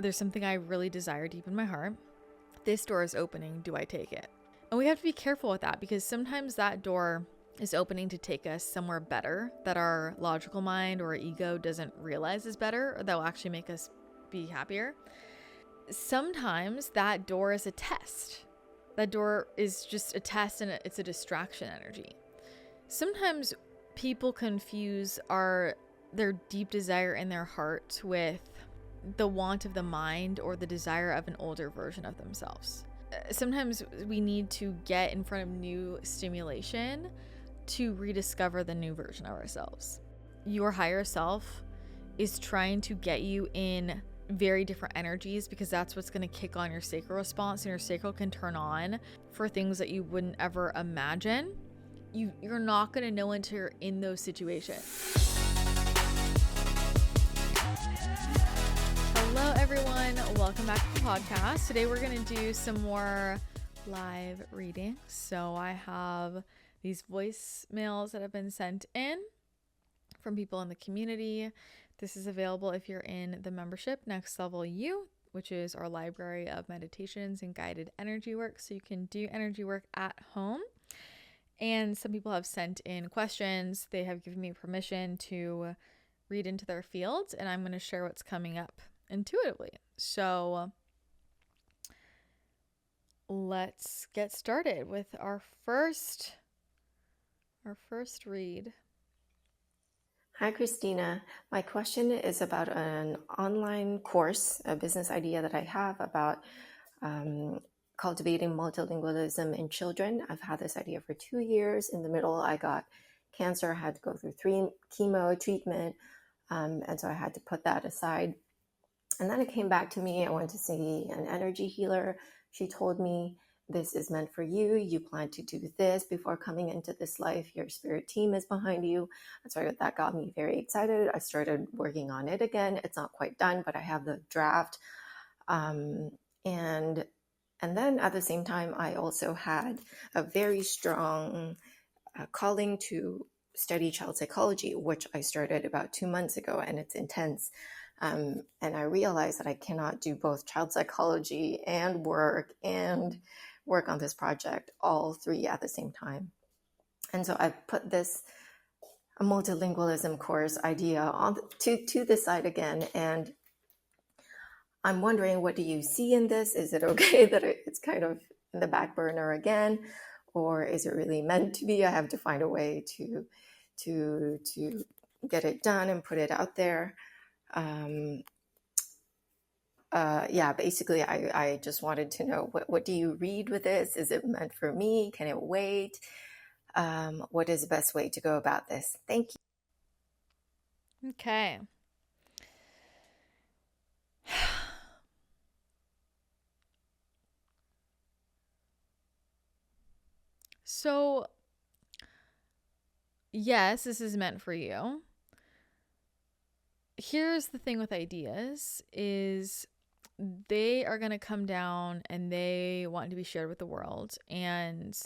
There's something I really desire deep in my heart. This door is opening. Do I take it? And we have to be careful with that, because sometimes that door is opening to take us somewhere better that our logical mind or ego doesn't realize is better, or that will actually make us be happier. Sometimes that door is a test. That door is just a test, and it's a distraction energy. Sometimes people confuse their deep desire in their heart with the want of the mind or the desire of an older version of themselves. Sometimes we need to get in front of new stimulation to rediscover the new version of ourselves. Your higher self is trying to get you in very different energies, because that's what's going to kick on your sacral response, and your sacral can turn on for things that you wouldn't ever imagine. You're not going to know until you're in those situations. Hello everyone, welcome back to the podcast. Today we're going to do some more live readings. So I have these voicemails that have been sent in from people in the community. This is available if you're in the membership Next Level U, which is our library of meditations and guided energy work. So you can do energy work at home. And some people have sent in questions. They have given me permission to read into their fields, and I'm going to share what's coming up intuitively. So let's get started with our first read. Hi, Christina. My question is about an online course, a business idea that I have about cultivating multilingualism in children. I've had this idea for 2 years. In the middle, I got cancer, had to go through 3 chemo treatment, and so I had to put that aside. And then it came back to me. I went to see an energy healer. She told me, this is meant for you. You plan to do this before coming into this life. Your spirit team is behind you. And so that got me very excited. I started working on it again. It's not quite done, but I have the draft. And then at the same time, I also had a very strong calling to study child psychology, which I started about 2 months ago, and it's intense. And I realized that I cannot do both child psychology and work on this project, all 3 at the same time. And so I put this multilingualism course idea on to the side again, and I'm wondering, what do you see in this? Is it okay that it's kind of in the back burner again, or is it really meant to be? I have to find a way to get it done and put it out there. Basically, I just wanted to know, what do you read with this? Is it meant for me? Can it wait? What is the best way to go about this? Thank you. Okay. So, yes, this is meant for you. Here's the thing with ideas is they are going to come down and they want to be shared with the world. And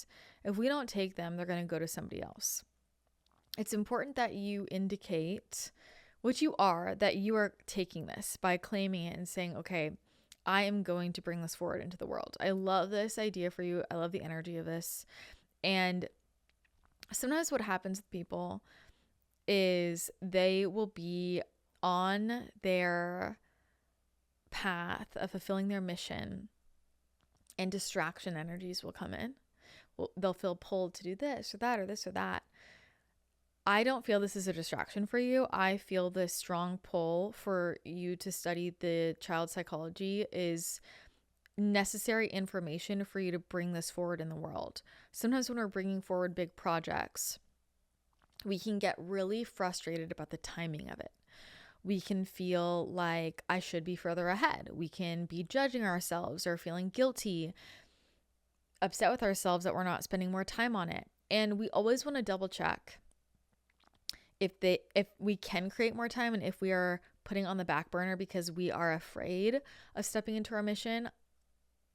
if we don't take them, they're going to go to somebody else. It's important that you indicate, which you are, that you are taking this by claiming it and saying, okay, I am going to bring this forward into the world. I love this idea for you. I love the energy of this. And sometimes what happens with people is they will be on their path of fulfilling their mission, and distraction energies will come in. Well, they'll feel pulled to do this or that or this or that. I don't feel this is a distraction for you. I feel this strong pull for you to study the child psychology is necessary information for you to bring this forward in the world. Sometimes when we're bringing forward big projects, we can get really frustrated about the timing of it. We can feel like I should be further ahead. We can be judging ourselves or feeling guilty, upset with ourselves that we're not spending more time on it. And we always want to double check if we can create more time, and if we are putting on the back burner because we are afraid of stepping into our mission.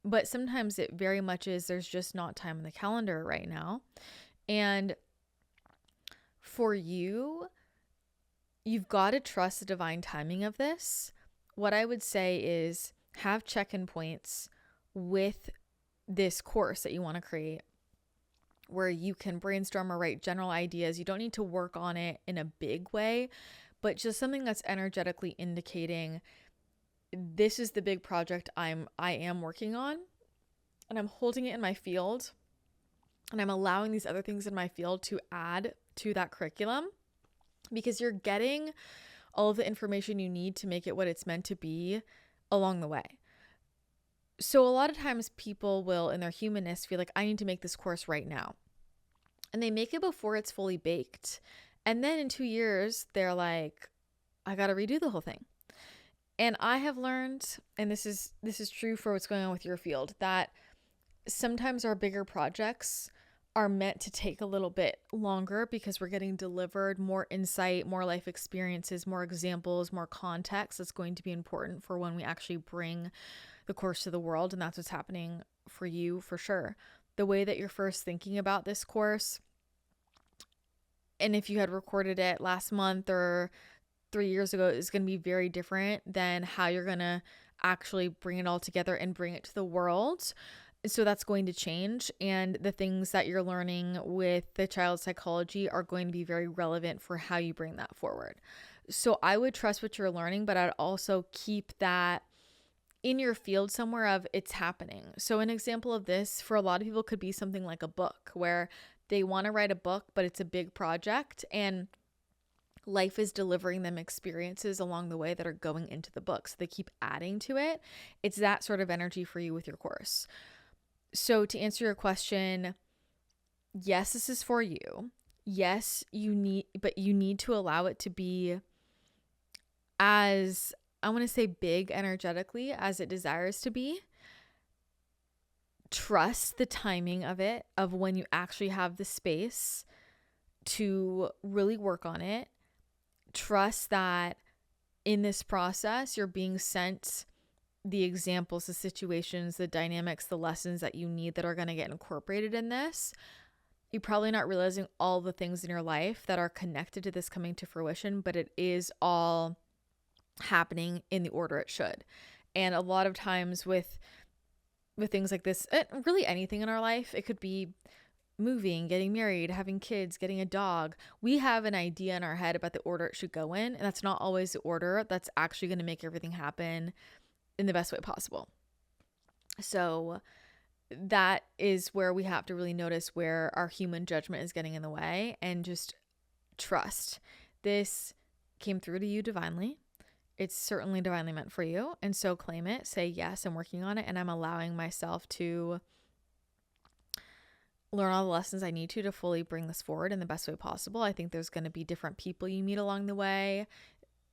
But sometimes it very much is there's just not time in the calendar right now. And for you, you've got to trust the divine timing of this, what I would say is have check-in points with this course that you want to create, where you can brainstorm or write general ideas. You don't need to work on it in a big way, but just something that's energetically indicating this is the big project I am working on, and I'm holding it in my field, and I'm allowing these other things in my field to add to that curriculum, because you're getting all of the information you need to make it what it's meant to be along the way. So a lot of times people will, in their humanness, feel like, I need to make this course right now. And they make it before it's fully baked. And then in 2 years, they're like, I got to redo the whole thing. And I have learned, and this is true for what's going on with your field, that sometimes our bigger projects are meant to take a little bit longer because we're getting delivered more insight, more life experiences, more examples, more context that's going to be important for when we actually bring the course to the world. And that's what's happening for you, for sure. The way that you're first thinking about this course, and if you had recorded it last month or 3 years ago, is going to be very different than how you're going to actually bring it all together and bring it to the world. So that's going to change. And the things that you're learning with the child psychology are going to be very relevant for how you bring that forward. So I would trust what you're learning, but I'd also keep that in your field somewhere of it's happening. So an example of this for a lot of people could be something like a book, where they want to write a book, but it's a big project and life is delivering them experiences along the way that are going into the book. So they keep adding to it. It's that sort of energy for you with your course. So to answer your question, yes, this is for you. Yes, you need to allow it to be as, I want to say, big energetically as it desires to be. Trust the timing of it, of when you actually have the space to really work on it. Trust that in this process, you're being sent the examples, the situations, the dynamics, the lessons that you need that are going to get incorporated in this. You're probably not realizing all the things in your life that are connected to this coming to fruition, but it is all happening in the order it should. And a lot of times with things like this, really anything in our life, it could be moving, getting married, having kids, getting a dog. We have an idea in our head about the order it should go in, and that's not always the order that's actually going to make everything happen in the best way possible. So that is where we have to really notice where our human judgment is getting in the way, and just trust. This came through to you divinely. It's certainly divinely meant for you. And so claim it, say, yes, I'm working on it, and I'm allowing myself to learn all the lessons I need to fully bring this forward in the best way possible. I think there's going to be different people you meet along the way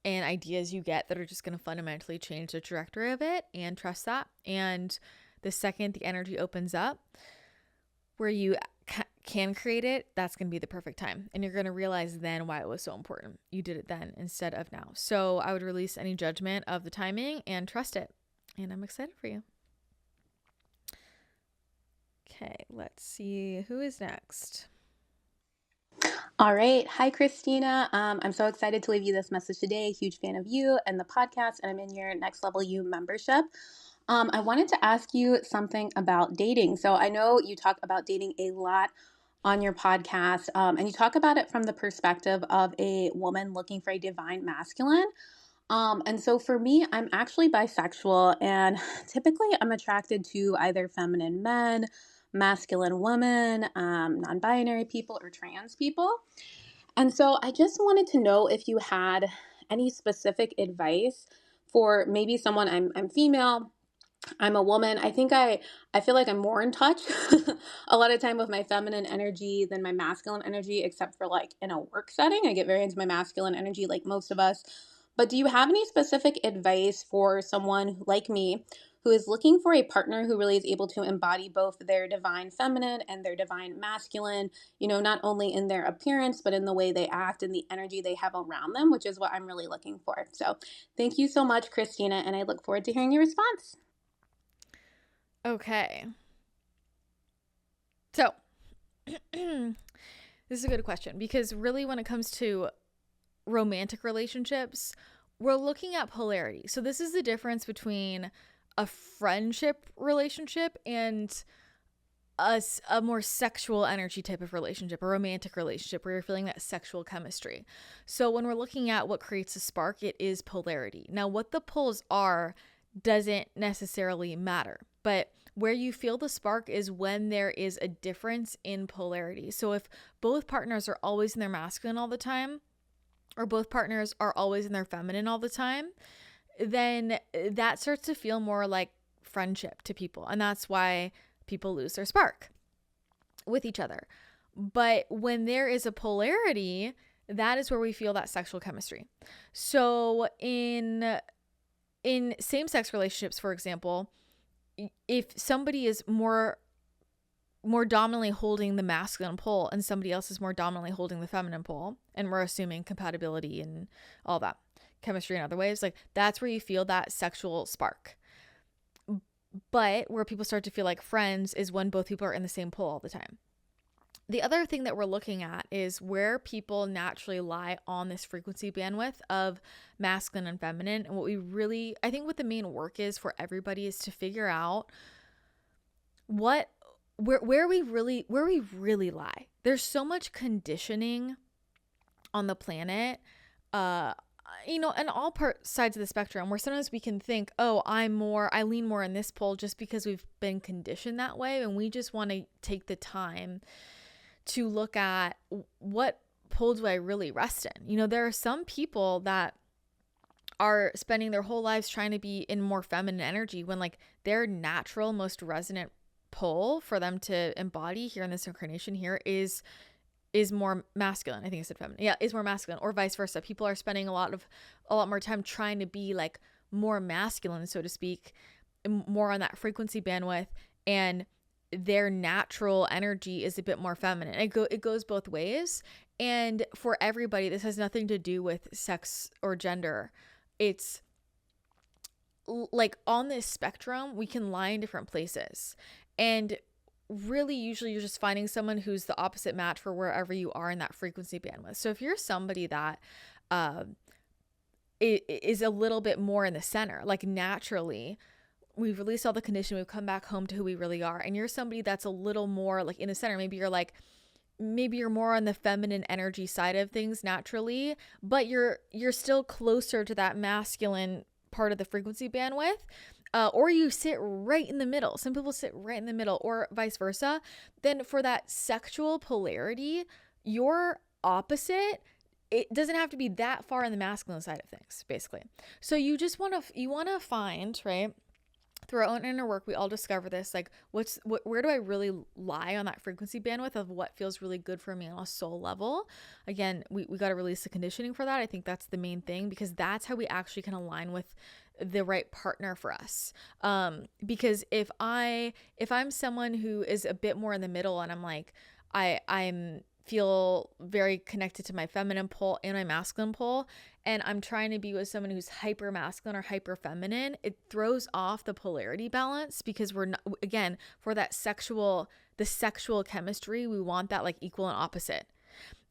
and ideas you get that are just going to fundamentally change the trajectory of it, and trust that. And the second the energy opens up where you can create it, that's going to be the perfect time. And you're going to realize then why it was so important. You did it then instead of now. So I would release any judgment of the timing and trust it. And I'm excited for you. Okay, let's see who is next. All right. Hi, Christina. I'm so excited to leave you this message today. Huge fan of you and the podcast, and I'm in your Next Level You membership. I wanted to ask you something about dating. So I know you talk about dating a lot on your podcast, and you talk about it from the perspective of a woman looking for a divine masculine. And so for me, I'm actually bisexual, and typically I'm attracted to either feminine men, masculine women, non-binary people, or trans people. And so I just wanted to know if you had any specific advice for maybe someone. I'm female, I'm a woman. I think I feel like I'm more in touch a lot of time with my feminine energy than my masculine energy, except for like in a work setting. I get very into my masculine energy like most of us. But do you have any specific advice for someone like me who is looking for a partner who really is able to embody both their divine feminine and their divine masculine, not only in their appearance, but in the way they act and the energy they have around them, which is what I'm really looking for. So thank you so much, Christina, and I look forward to hearing your response. Okay. So, this is a good question, because really when it comes to romantic relationships, we're looking at polarity. So this is the difference between a friendship relationship and a more sexual energy type of relationship, a romantic relationship where you're feeling that sexual chemistry. So when we're looking at what creates a spark, it is polarity. Now, what the poles are doesn't necessarily matter, but where you feel the spark is when there is a difference in polarity. So if both partners are always in their masculine all the time, or both partners are always in their feminine all the time, then that starts to feel more like friendship to people. And that's why people lose their spark with each other. But when there is a polarity, that is where we feel that sexual chemistry. So in same-sex relationships, for example, if somebody is more dominantly holding the masculine pole and somebody else is more dominantly holding the feminine pole, and we're assuming compatibility and all that, chemistry in other ways, like that's where you feel that sexual spark. But where people start to feel like friends is when both people are in the same pole all the time. The other thing that we're looking at is where people naturally lie on this frequency bandwidth of masculine and feminine. And what we really, I think what the main work is for everybody is to figure out where we really lie. There's so much conditioning on the planet, in all sides of the spectrum, where sometimes we can think, oh, I lean more in this pole just because we've been conditioned that way. And we just want to take the time to look at what pole do I really rest in. There are some people that are spending their whole lives trying to be in more feminine energy when like their natural, most resonant pole for them to embody here in this incarnation here is more masculine. I think I said feminine. Yeah, is more masculine, or vice versa. People are spending a lot more time trying to be like more masculine, so to speak, more on that frequency bandwidth, and their natural energy is a bit more feminine. It goes both ways. And for everybody, this has nothing to do with sex or gender. It's like on this spectrum, we can lie in different places. And really, usually you're just finding someone who's the opposite match for wherever you are in that frequency bandwidth. So if you're somebody that is a little bit more in the center, like naturally, we've released all the conditioning, we've come back home to who we really are, and you're somebody that's a little more like in the center, maybe you're more on the feminine energy side of things naturally, but you're still closer to that masculine part of the frequency bandwidth. Or you sit right in the middle. Some people sit right in the middle, or vice versa. Then for that sexual polarity, your opposite, it doesn't have to be that far on the masculine side of things, basically. So you just want to find, right? Through our own inner work, we all discover this, like where do I really lie on that frequency bandwidth of what feels really good for me on a soul level. Again, we got to release the conditioning for that. I think that's the main thing, because that's how we actually can align with the right partner for us. Because if I'm someone who is a bit more in the middle, and I'm like, I'm feel very connected to my feminine pole and my masculine pole, and I'm trying to be with someone who's hyper masculine or hyper feminine, it throws off the polarity balance, because we're not, again, for that sexual chemistry, we want that like equal and opposite.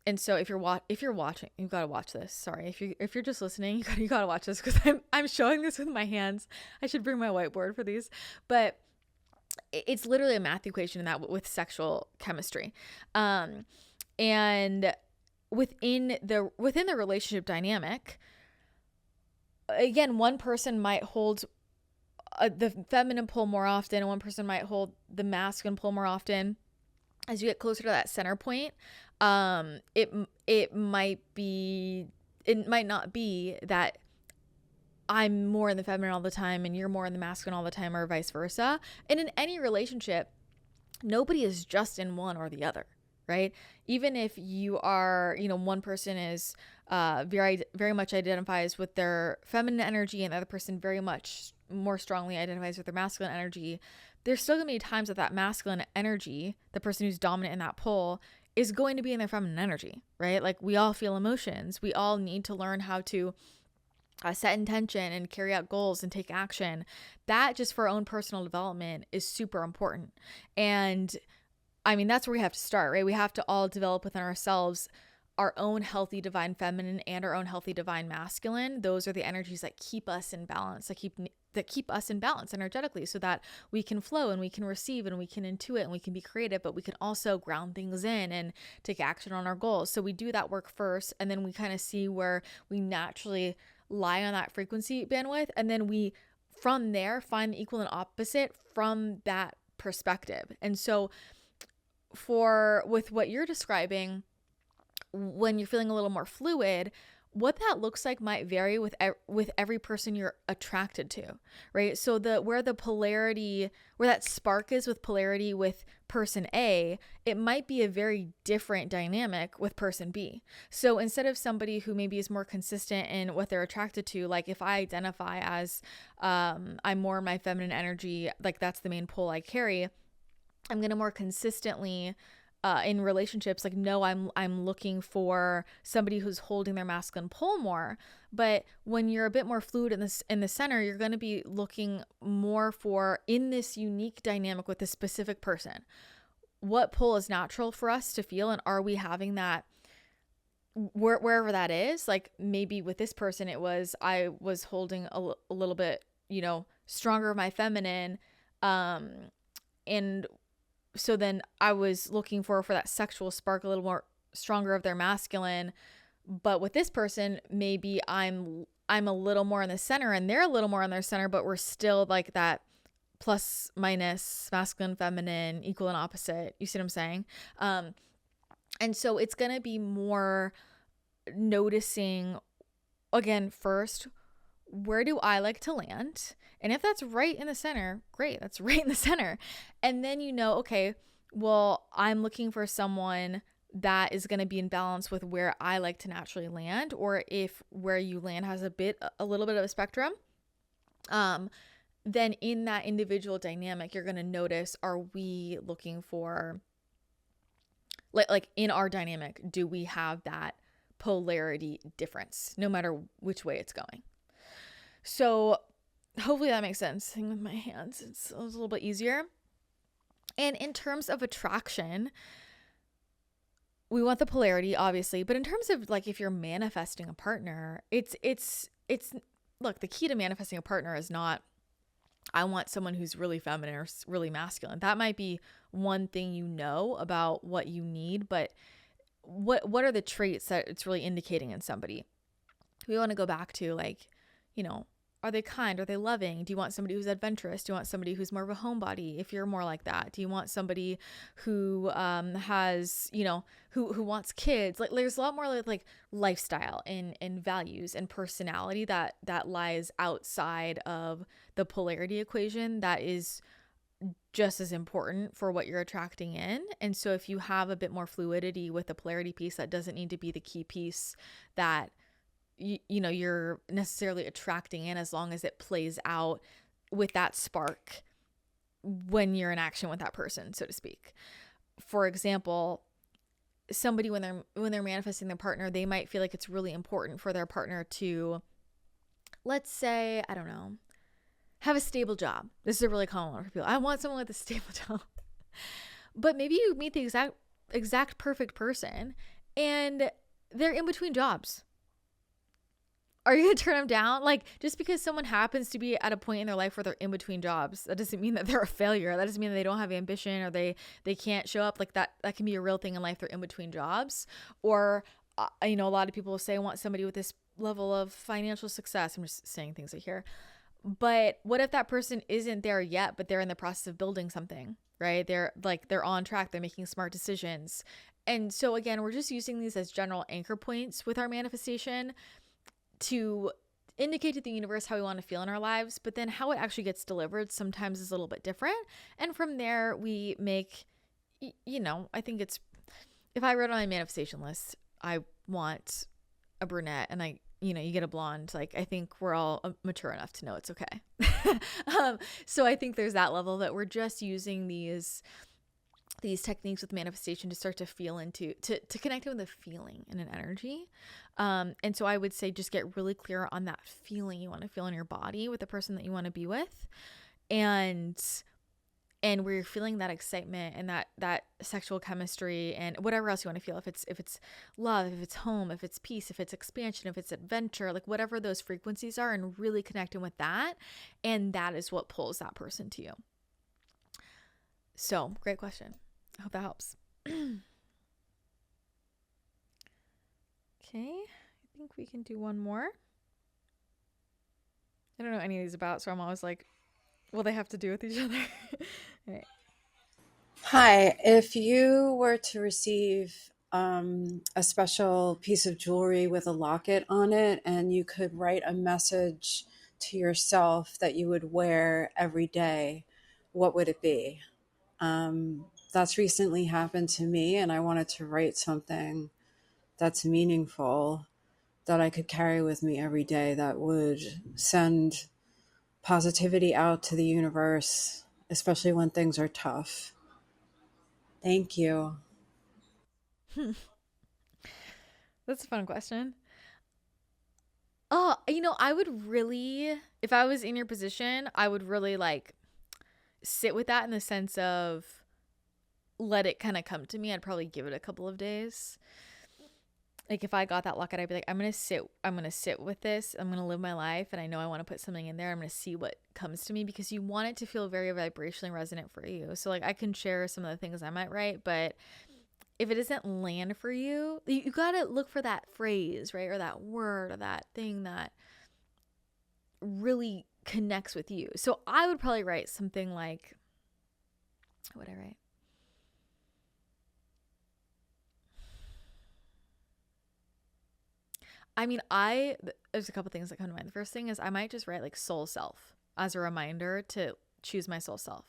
And so if you're watching, you've got to watch this. Sorry, if you're just listening, you got to watch this, because I'm showing this with my hands. I should bring my whiteboard for these, but it's literally a math equation in that with sexual chemistry. And within the relationship dynamic, again, one person might hold the feminine pole more often, and one person might hold the masculine pole more often. As you get closer to that center point, it might not be that I'm more in the feminine all the time and you're more in the masculine all the time, or vice versa. And in any relationship, nobody is just in one or the other, right? Even if you are, one person is very, very much identifies with their feminine energy, and the other person very much more strongly identifies with their masculine energy, there's still going to be times that masculine energy, the person who's dominant in that pole, is going to be in their feminine energy, right? Like, we all feel emotions. We all need to learn how to set intention and carry out goals and take action. That, just for our own personal development, is super important. And I mean, that's where we have to start, right? We have to all develop within ourselves our own healthy divine feminine and our own healthy divine masculine. Those are the energies that keep us in balance, that keep us in balance energetically, so that we can flow and we can receive and we can intuit and we can be creative, but we can also ground things in and take action on our goals. So we do that work first, and then we kind of see where we naturally lie on that frequency bandwidth, and then we from there find the equal and opposite from that perspective. And so with what you're describing, when you're feeling a little more fluid, what that looks like might vary with every person you're attracted to, right? So where that spark is with polarity with person A, it might be a very different dynamic with person B. So instead of somebody who maybe is more consistent in what they're attracted to, like if I identify as I'm more in my feminine energy, like that's the main pole I carry, I'm going to more consistently in relationships, like, no, I'm looking for somebody who's holding their masculine pole more. But when you're a bit more fluid in the center, you're going to be looking more for, in this unique dynamic with a specific person, what pole is natural for us to feel, and are we having that wherever that is? Like maybe with this person, I was holding a little bit, stronger of my feminine, and so then I was looking for that sexual spark, a little more stronger of their masculine. But with this person, maybe I'm a little more in the center and they're a little more in their center, but we're still like that plus minus masculine, feminine, equal and opposite. You see what I'm saying? And so it's going to be more noticing, again, first, where do I like to land? And if that's right in the center, great, that's right in the center. And then okay, well, I'm looking for someone that is going to be in balance with where I like to naturally land, or if where you land has a little bit of a spectrum, then in that individual dynamic, you're going to notice, are we looking for, like in our dynamic, do we have that polarity difference, no matter which way it's going? So hopefully that makes sense. Thing with my hands, it's a little bit easier. And in terms of attraction, we want the polarity, obviously, but in terms of like if you're manifesting a partner, it's look, the key to manifesting a partner is not, I want someone who's really feminine or really masculine. That might be one thing about what you need, but what are the traits that it's really indicating in somebody? We want to go back to, like, are they kind? Are they loving? Do you want somebody who's adventurous? Do you want somebody who's more of a homebody if you're more like that? Do you want somebody who has, who wants kids? Like there's a lot more like lifestyle and values and personality that lies outside of the polarity equation that is just as important for what you're attracting in. And so if you have a bit more fluidity with the polarity piece, that doesn't need to be the key piece that you're necessarily attracting in, as long as it plays out with that spark when you're in action with that person, so to speak. For example, somebody when they're manifesting their partner, they might feel like it's really important for their partner to, let's say, I don't know, have a stable job. This is a really common one for people. I want someone with a stable job. But maybe you meet the exact perfect person and they're in between jobs. Are you going to turn them down? Like, just because someone happens to be at a point in their life where they're in between jobs, that doesn't mean that they're a failure. That doesn't mean that they don't have ambition or they can't show up. Like that can be a real thing in life. They're in between jobs. Or, a lot of people say, I want somebody with this level of financial success. I'm just saying things I hear. But what if that person isn't there yet, but they're in the process of building something, right? They're on track. They're making smart decisions. And so again, we're just using these as general anchor points with our manifestation to indicate to the universe how we want to feel in our lives, but then how it actually gets delivered sometimes is a little bit different. And from there we make, I think it's, if I wrote on my manifestation list, I want a brunette and you get a blonde, like I think we're all mature enough to know it's okay. So I think there's that level that we're just using these techniques with manifestation to start to feel into, to connect with a feeling and an energy. And so I would say just get really clear on that feeling you want to feel in your body with the person that you want to be with. And and where you're feeling that excitement and that sexual chemistry and whatever else you want to feel, if it's love, if it's home, if it's peace, if it's expansion, if it's adventure, like whatever those frequencies are, and really connecting with that, and that is what pulls that person to you. So great question. I hope that helps. Okay, I think we can do one more. I don't know any of these about, so I'm always like, well, they have to do with each other. All right. Hi, if you were to receive a special piece of jewelry with a locket on it, and you could write a message to yourself that you would wear every day, what would it be? That's recently happened to me, and I wanted to write something that's meaningful that I could carry with me every day that would send positivity out to the universe, especially when things are tough. Thank you. That's a fun question. Oh, I would really, if I was in your position, I would really like sit with that in the sense of let it kind of come to me. I'd probably give it a couple of days. Like if I got that locket, I'd be like, I'm going to sit with this. I'm going to live my life. And I know I want to put something in there. I'm going to see what comes to me, because you want it to feel very vibrationally resonant for you. So like I can share some of the things I might write, but if it doesn't land for you, you got to look for that phrase, right? Or that word or that thing that really connects with you. So I would probably write something like, what would I write? I mean, there's a couple things that come to mind. The first thing is I might just write like soul self as a reminder to choose my soul self.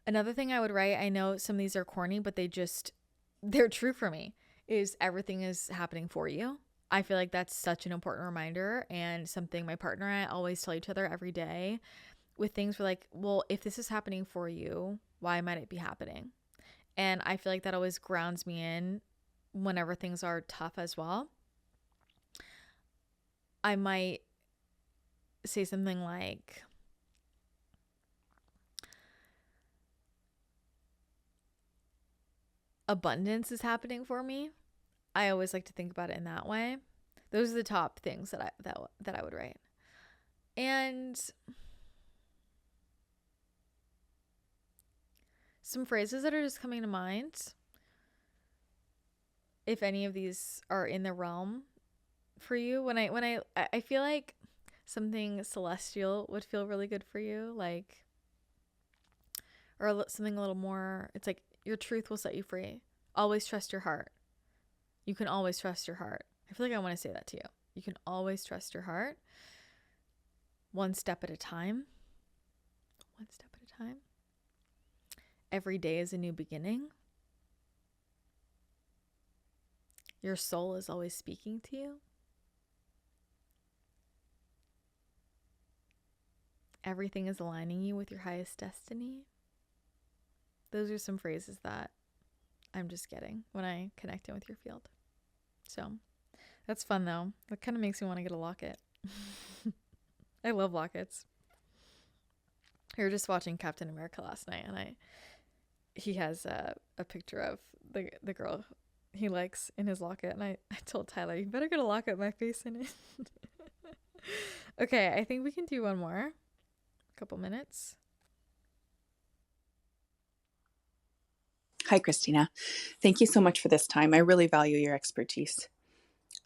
Another thing I would write, I know some of these are corny, but they're true for me, is everything is happening for you. I feel like that's such an important reminder, and something my partner and I always tell each other every day with things. We're like, well, if this is happening for you, why might it be happening? And I feel like that always grounds me in whenever things are tough as well. I might say something like, abundance is happening for me. I always like to think about it in that way. Those are the top things that I would write. And some phrases that are just coming to mind, if any of these are in the realm for you, when I feel like something celestial would feel really good for you, like, or something a little more, it's like, your truth will set you free. Always trust your heart. You can always trust your heart. I feel like I want to say that to you. You can always trust your heart. One step at a time. One step at a time. Every day is a new beginning. Your soul is always speaking to you. Everything is aligning you with your highest destiny. Those are some phrases that I'm just getting when I connect in with your field. So that's fun though. That kind of makes me want to get a locket. I love lockets. We were just watching Captain America last night, and he has a picture of the girl he likes in his locket, and I told Tyler, you better get a locket with my face in it. Okay, I think we can do one more. A couple minutes. Hi, Christina. Thank you so much for this time. I really value your expertise.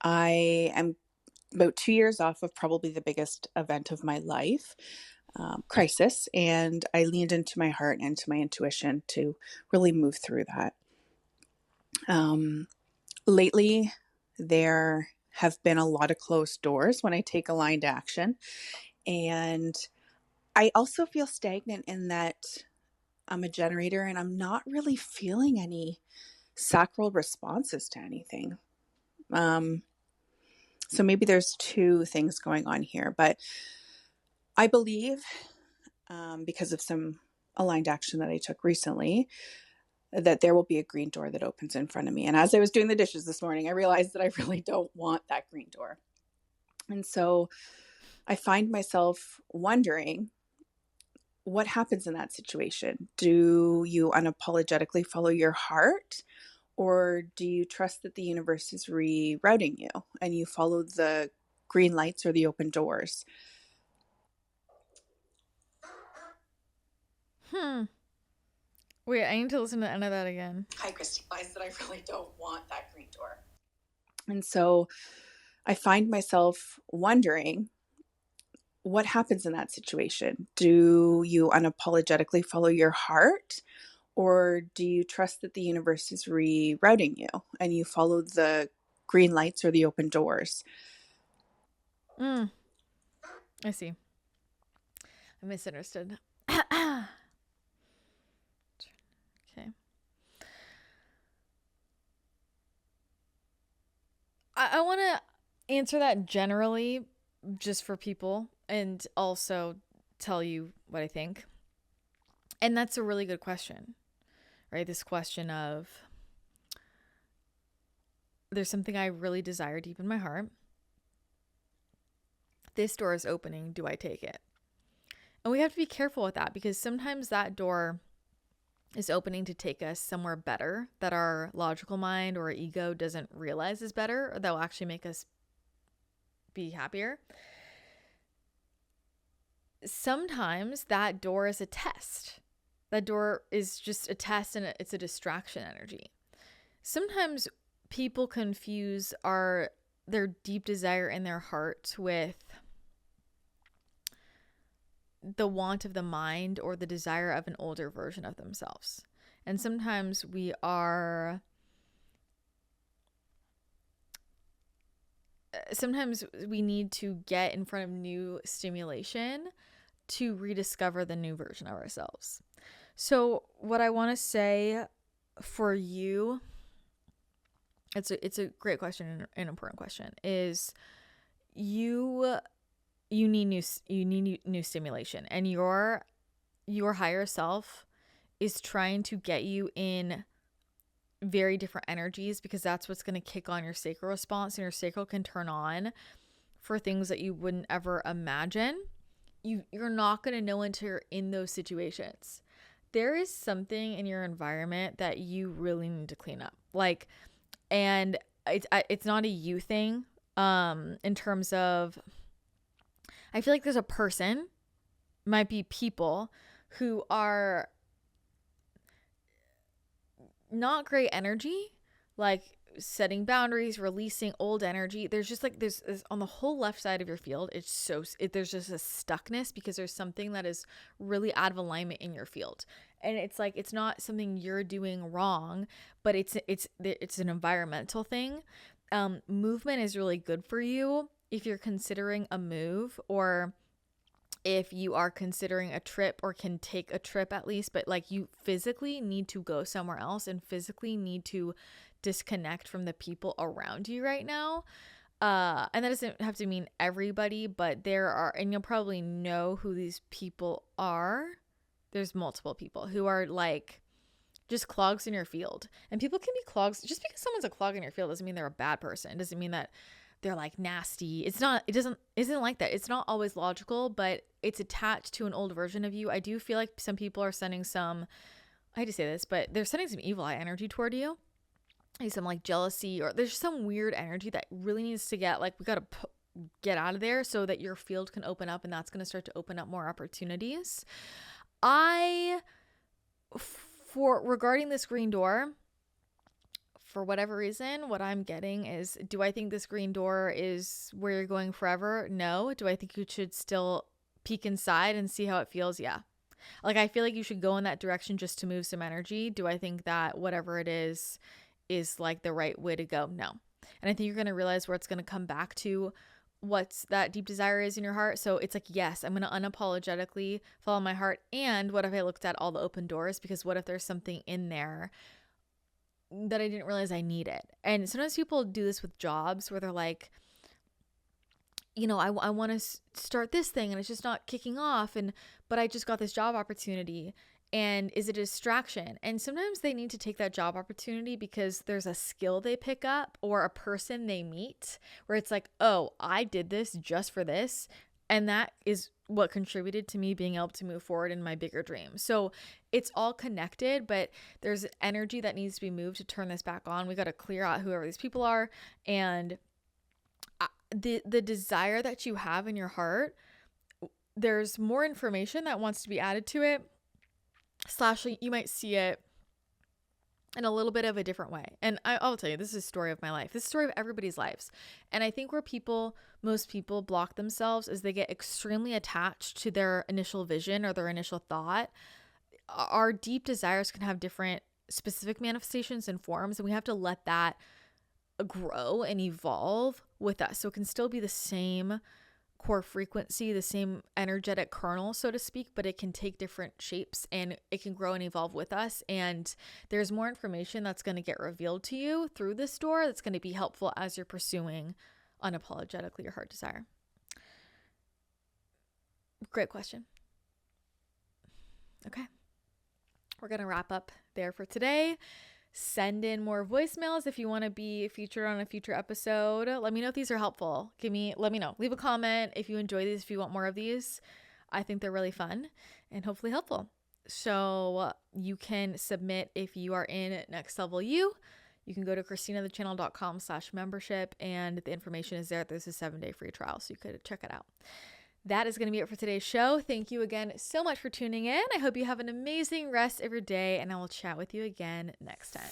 I am about 2 years off of probably the biggest event of my life, crisis, and I leaned into my heart and into my intuition to really move through that. Lately, there have been a lot of closed doors when I take aligned action, and I also feel stagnant in that I'm a generator and I'm not really feeling any sacral responses to anything. So maybe there's two things going on here, but I believe, because of some aligned action that I took recently, that there will be a green door that opens in front of me. And as I was doing the dishes this morning, I realized that I really don't want that green door. And so I find myself wondering, what happens in that situation? Do you unapologetically follow your heart? Or do you trust that the universe is rerouting you and you follow the green lights or the open doors? Wait, I need to listen to the end of that again. Hi, Christina. I said I really don't want that green door. And so I find myself wondering, what happens in that situation? Do you unapologetically follow your heart? Or do you trust that the universe is rerouting you and you follow the green lights or the open doors? I see. I misunderstood. Okay. I want to answer that generally, just for people, and also tell you what I think. And that's a really good question, right? This question of, there's something I really desire deep in my heart. This door is opening. Do I take it? And we have to be careful with that, because sometimes that door is opening to take us somewhere better that our logical mind or ego doesn't realize is better, or that will actually make us be happier. Sometimes that door is a test. That door is just a test, and it's a distraction energy. Sometimes people confuse their deep desire in their heart with the want of the mind or the desire of an older version of themselves. And sometimes we need to get in front of new stimulation to rediscover the new version of ourselves. So what I want to say for you, it's a great question and an important question, is you need new stimulation, and your higher self is trying to get you in very different energies, because that's what's going to kick on your sacral response, and your sacral can turn on for things that you wouldn't ever imagine. You're not going to know until you're in those situations. There is something in your environment that you really need to clean up. And it's not a you thing, in terms of, I feel like there's a person, might be people, who are not great energy, like setting boundaries, releasing old energy. There's just there's on the whole left side of your field, there's just a stuckness, because there's something that is really out of alignment in your field. And it's not something you're doing wrong, but it's an environmental thing. Movement is really good for you if you're considering a move, or if you are considering a trip, or can take a trip at least, but you physically need to go somewhere else and physically need to disconnect from the people around you right now. And that doesn't have to mean everybody, but there are, and you'll probably know who these people are. There's multiple people who are just clogs in your field. And people can be clogs. Just because someone's a clog in your field doesn't mean they're a bad person. It doesn't mean that they're nasty. Isn't like that. It's not always logical, but it's attached to an old version of you. I do feel like some people are sending some, I hate to say this, but they're sending some evil eye energy toward you. Some jealousy, or there's some weird energy that really needs to get, we got to get out of there, so that your field can open up, and that's going to start to open up more opportunities. Regarding this green door, for whatever reason, what I'm getting is, do I think this green door is where you're going forever? No. Do I think you should still peek inside and see how it feels? Yeah. I feel like you should go in that direction just to move some energy. Do I think that whatever it is the right way to go? No. And I think you're going to realize where it's going to come back to what's that deep desire is in your heart. So it's yes, I'm going to unapologetically follow my heart. And what if I looked at all the open doors? Because what if there's something in there that I didn't realize I needed? And sometimes people do this with jobs, where they're I want to start this thing, and it's just not kicking off, but I just got this job opportunity, and is it a distraction? And sometimes they need to take that job opportunity because there's a skill they pick up, or a person they meet, where it's oh, I did this just for this. And that is what contributed to me being able to move forward in my bigger dream. So it's all connected, but there's energy that needs to be moved to turn this back on. We got to clear out whoever these people are. And the desire that you have in your heart, there's more information that wants to be added to it. / you might see it in a little bit of a different way. And I'll tell you, this is a story of my life. This is a story of everybody's lives. And I think where most people block themselves is they get extremely attached to their initial vision or their initial thought. Our deep desires can have different specific manifestations and forms, and we have to let that grow and evolve with us. So it can still be the same core frequency, the same energetic kernel, so to speak, but it can take different shapes and it can grow and evolve with us. And there's more information that's going to get revealed to you through this door that's going to be helpful as you're pursuing unapologetically your heart desire. Great question. Okay. We're going to wrap up there for today. Send in more voicemails if you want to be featured on a future episode. Let me know if these are helpful. Let me know. Leave a comment if you enjoy these, if you want more of these. I think they're really fun and hopefully helpful. So you can submit if you are in Next Level You. You can go to christinathechannel.com/membership and the information is there. There's a 7-day free trial, so you could check it out. That is going to be it for today's show. Thank you again so much for tuning in. I hope you have an amazing rest of your day, and I will chat with you again next time.